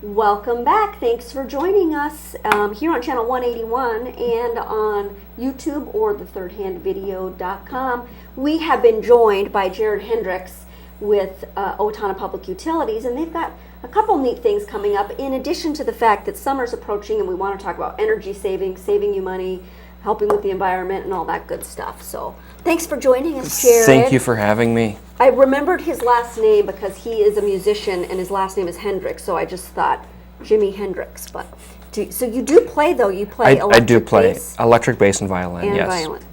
Welcome back. Thanks for joining us here on channel 181 and on YouTube or thethirdhandvideo.com. We have been joined by Jared Hendicks with Owatonna Public Utilities, and they've got a couple neat things coming up in addition to the fact that summer's approaching and we want to talk about energy saving, saving you money, helping with the environment and all that good stuff. So thanks for joining us, Jared. Thank you for having me. I remembered his last name because he is a musician and his last name is Hendricks, so I just thought Jimi Hendrix. But so you do play though? You play electric I do play bass electric bass and violin. and yes. violin.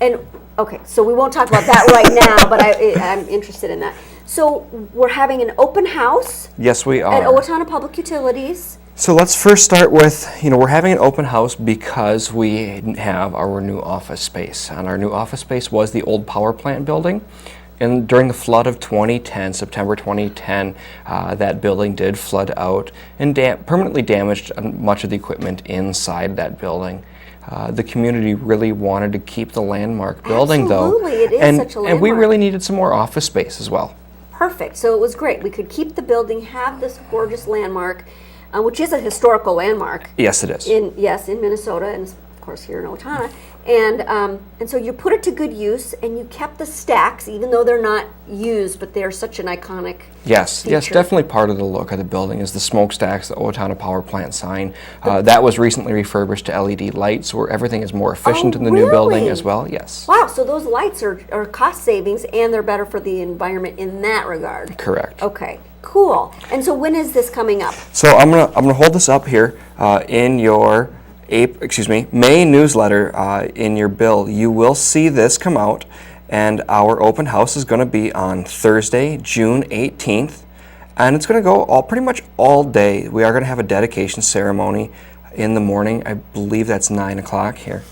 And okay, so we won't talk about that right now, but I'm interested in that. So we're having an open house. Yes, we are. At Owatonna Public Utilities. So let's first start with, we're having an open house because we have our new office space. And our new office space was the old power plant building. And during the flood of 2010, September 2010, that building did flood out and permanently damaged much of the equipment inside that building. The community really wanted to keep the landmark building, Absolutely, though. it is such a landmark. And we really needed some more office space as well. Perfect. So it was great. We could keep the building, have this gorgeous landmark, which is a historical landmark. Yes, it is. In Minnesota, and of course here in Owatonna. And so you put it to good use, and you kept the stacks, even though they're not used, but they're such an iconic Yes, feature. yes, definitely part of the look of the building is the smokestacks, the Owatonna Power Plant sign. That was recently refurbished to LED lights, where everything is more efficient in the new building really? as well. Yes. Wow, so those lights are cost savings, and they're better for the environment in that regard. Correct. Okay, cool. And so when is this coming up? So I'm gonna hold this up here in your May newsletter. In your bill, you will see this come out, and our open house is going to be on Thursday, June 18th, and it's going to go pretty much all day. We are going to have a dedication ceremony in the morning. I believe that's 9 o'clock here.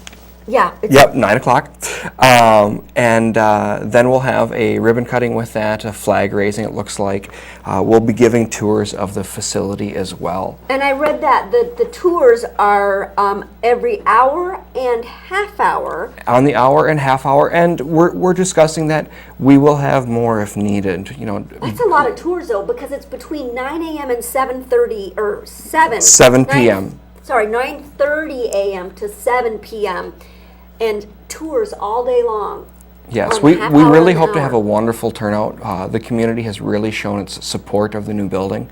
Yeah. Yep, 9 o'clock. And then we'll have a ribbon cutting with that, a flag raising, it looks like. We'll be giving tours of the facility as well. And I read that the tours are every hour and half hour. On the hour and half hour, and we're discussing that we will have more if needed. That's a lot of tours though, because it's between 9 a.m. and 7:30 or 7 p.m. 9:30 a.m. to 7 p.m. and tours all day long. Yes, we really hope to have a wonderful turnout. The community has really shown its support of the new building.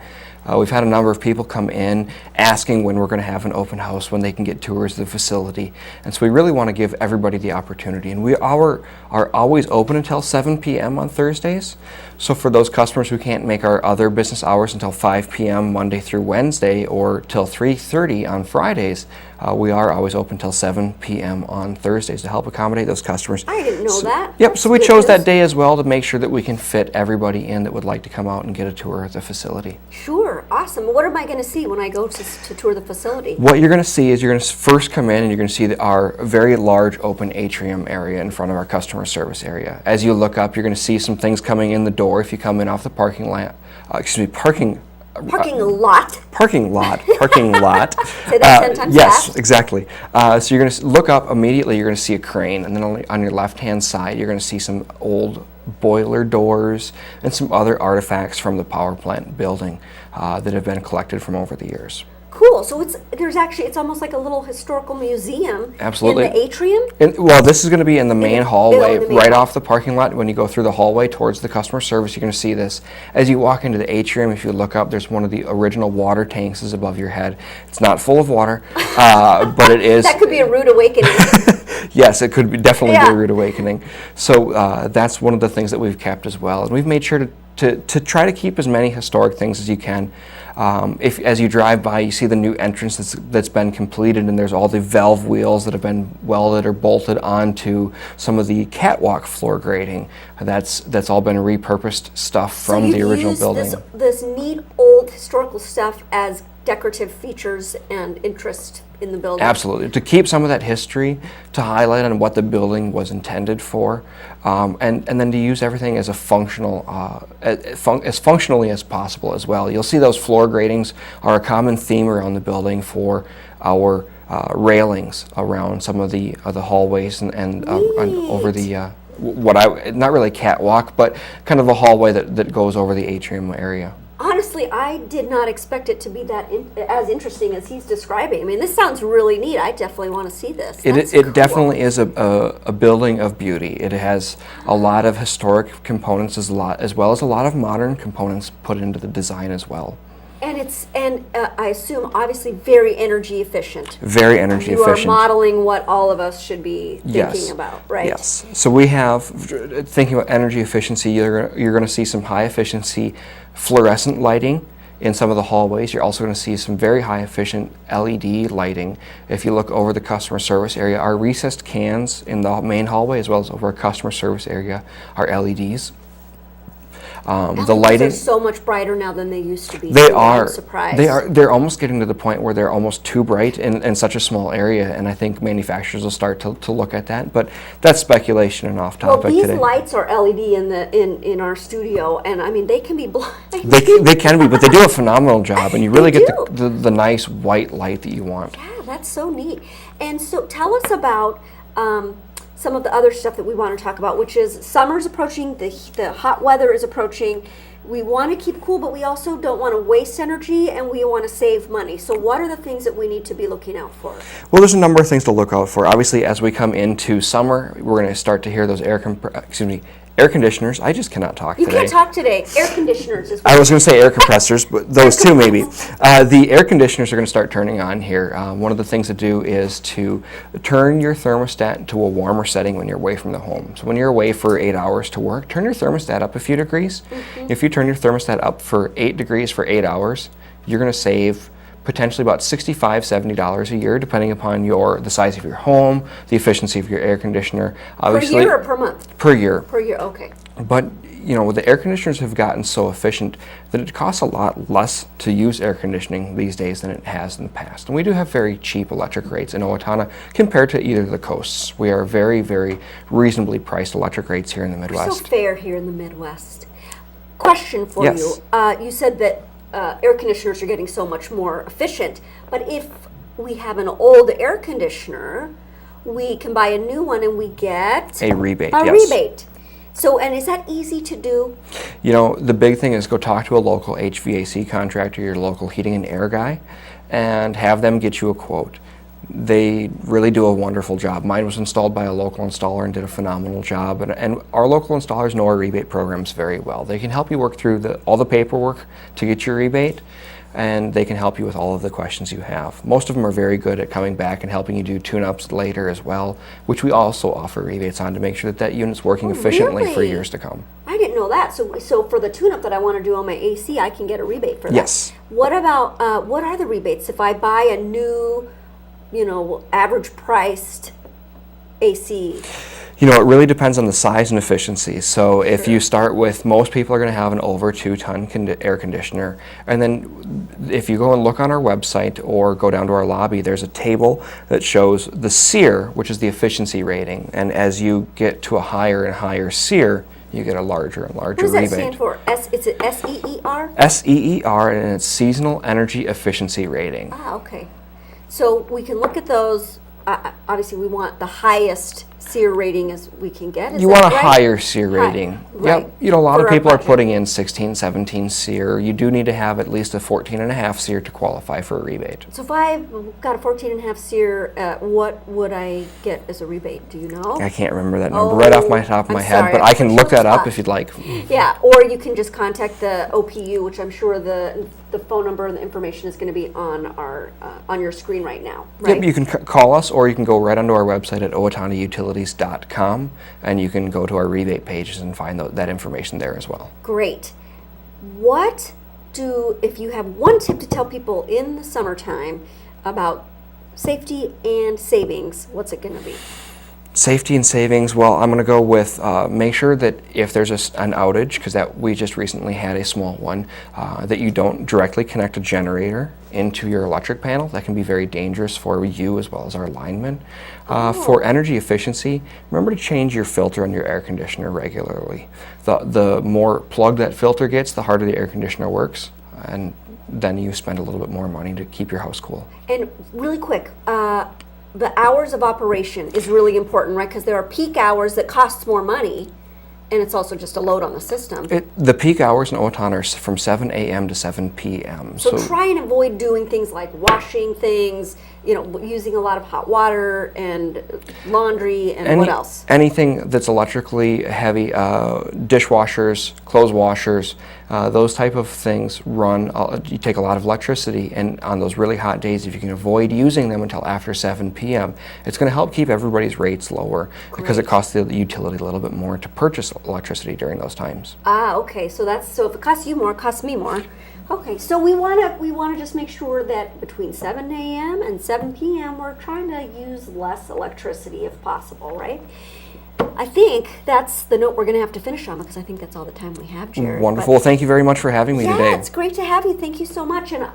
We've had a number of people come in asking when we're going to have an open house, when they can get tours of the facility. And so we really want to give everybody the opportunity. And we are always open until 7 p.m. on Thursdays. So for those customers who can't make our other business hours until 5 p.m. Monday through Wednesday or till 3:30 on Fridays, we are always open till 7 p.m. on Thursdays to help accommodate those customers. I didn't know that. Yep, That's so we good chose that news. day as well to make sure that we can fit everybody in that would like to come out and get a tour of the facility. Sure, awesome. What am I going to see when I go to tour the facility? What you're going to see is you're going to first come in and you're going to see our very large open atrium area in front of our customer service area. As you look up, you're going to see some things coming in the door if you come in off the parking lot. Parking lot. Parking lot. Say that 10 times Yes, fast. exactly. So you're going to look up immediately, you're going to see a crane, and then on your left-hand side, you're going to see some old boiler doors and some other artifacts from the power plant building that have been collected from over the years. Cool. So it's almost like a little historical museum. Absolutely. In the atrium? Well, this is going to be in the main hallway, the main right hall. off the parking lot. When you go through the hallway towards the customer service, you're going to see this. As you walk into the atrium, if you look up, there's one of the original water tanks is above your head. It's not full of water, but it is. That could be a rude awakening. Yes, it could definitely be Yeah. a rude awakening. So that's one of the things that we've kept as well. And we've made sure to try to keep as many historic things as you can. If as you drive by, you see the new entrance that's been completed, and there's all the valve wheels that have been welded or bolted onto some of the catwalk floor grading. That's all been repurposed stuff from the original building. This neat old historical stuff as decorative features and interest in the building. Absolutely, to keep some of that history, to highlight on what the building was intended for, and then to use everything as a functional, as functionally as possible as well. You'll see those floor gratings are a common theme around the building for our railings around some of the hallways and over the not really catwalk, but kind of a hallway that goes over the atrium area. On honestly, I did not expect it to be that as interesting as he's describing. I mean, this sounds really neat. I definitely want to see this. That's It cool. definitely is a building of beauty. It has a lot of historic components as well as a lot of modern components put into the design as well. And I assume obviously very energy efficient. Very energy efficient. You are modeling what all of us should be thinking Yes. about, right? Yes. So we have, thinking about energy efficiency, you're going to see some high efficiency fluorescent lighting in some of the hallways. You're also going to see some very high efficient LED lighting. If you look over the customer service area, our recessed cans in the main hallway as well as over our customer service area are LEDs. The lighting are so much brighter now than they used to be. They too. are. I'm surprised. They're almost getting to the point where they're almost too bright in such a small area, and I think manufacturers will start to look at that. But that's speculation and off topic Well, these today. lights are LED in our studio, and I mean they can be blind. They can be, but they do a phenomenal job, and you really They get the nice white light that you want. Yeah, that's so neat. And so tell us about some of the other stuff that we want to talk about, which is summer's approaching, the hot weather is approaching. We want to keep cool, but we also don't want to waste energy, and we want to save money. So what are the things that we need to be looking out for? Well, there's a number of things to look out for. Obviously, as we come into summer, we're going to start to hear those air conditioners. I just cannot talk You today. can't talk today. Air conditioners is what I was going to say air compressors, but those two maybe. The air conditioners are going to start turning on here. One of the things to do is to turn your thermostat to a warmer setting when you're away from the home. So when you're away for 8 hours to work, turn your thermostat up a few degrees. Mm-hmm. If you turn your thermostat up for 8 degrees for 8 hours, you're going to save potentially about $65, $70 a year, depending upon the size of your home, the efficiency of your air conditioner. Obviously, per year or per month? Per year. Per year, okay. But the air conditioners have gotten so efficient that it costs a lot less to use air conditioning these days than it has in the past. And we do have very cheap electric rates in Owatonna compared to either of the coasts. We are very, very reasonably priced electric rates here in the Midwest. We're so fair here in the Midwest. Question for Yes. you. You said that air conditioners are getting so much more efficient, but if we have an old air conditioner, we can buy a new one and we get A rebate, a yes. rebate. So, and is that easy to do? The big thing is go talk to a local HVAC contractor, your local heating and air guy, and have them get you a quote. They really do a wonderful job. Mine was installed by a local installer and did a phenomenal job. And our local installers know our rebate programs very well. They can help you work through all the paperwork to get your rebate, and they can help you with all of the questions you have. Most of them are very good at coming back and helping you do tune-ups later as well, which we also offer rebates on to make sure that unit's working efficiently for really? years to come. I didn't know that. So for the tune-up that I want to do on my AC, I can get a rebate for that. Yes. What about, what are the rebates if I buy a new, average priced AC? It really depends on the size and efficiency. So if you start with, most people are going to have an over 2-ton air conditioner. And then if you go and look on our website or go down to our lobby, there's a table that shows the SEER, which is the efficiency rating. And as you get to a higher and higher SEER, you get a larger and larger What does rebate. that stand for? Is it SEER? SEER, and it's Seasonal Energy Efficiency Rating. Ah, okay. So we can look at those. Obviously, we want the highest SEER rating as we can get. Is You that want a right? higher SEER rating. Right. Yep. A lot For of our people are budget. putting in 16, 17 SEER. You do need to have at least a 14.5 SEER to qualify for a rebate. So if I've got a 14.5 SEER, what would I get as a rebate? Do you know? I can't remember that number right off my top of my I'm head, sorry, but I I can put you look on the that up spot. if you'd like. Yeah, or you can just contact the OPU, which I'm sure the phone number and the information is going to be on our on your screen right now. Right? Yep, you can call us, or you can go right onto our website at owatonnautilities.com, and you can go to our rebate pages and find that information there as well. Great. If you have one tip to tell people in the summertime about safety and savings, what's it going to be? Safety and savings, well, I'm going to go with make sure that if there's an outage, because we just recently had a small one, that you don't directly connect a generator into your electric panel. That can be very dangerous for you as well as our linemen. For energy efficiency, remember to change your filter on your air conditioner regularly. The more plugged that filter gets, the harder the air conditioner works, and then you spend a little bit more money to keep your house cool. And really quick, the hours of operation is really important, right? Because there are peak hours that cost more money, And it's also just a load on the system. The peak hours in Owatonna are from 7 a.m. to 7 p.m. So try and avoid doing things like washing things, using a lot of hot water and laundry and what else? Anything that's electrically heavy, dishwashers, clothes washers, those type of things you take a lot of electricity, and on those really hot days, if you can avoid using them until after 7 p.m., it's going to help keep everybody's rates lower because it costs the utility a little bit more to purchase electricity during those times. Okay. So if it costs you more, it costs me more. Okay. So we want to just make sure that between 7 a.m. and 7 p.m. we're trying to use less electricity if possible, right? I think that's the note we're going to have to finish on because I think that's all the time we have, Jared. Wonderful. Well, thank you very much for having me today. Yeah, it's great to have you. Thank you so much. And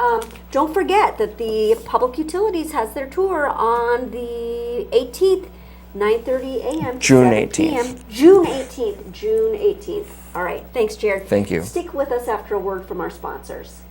don't forget that the Public Utilities has their tour on the 18th, 9:30 a.m. to June 7 p.m. 18th. June 18th. All right. Thanks, Jared. Thank you. Stick with us after a word from our sponsors.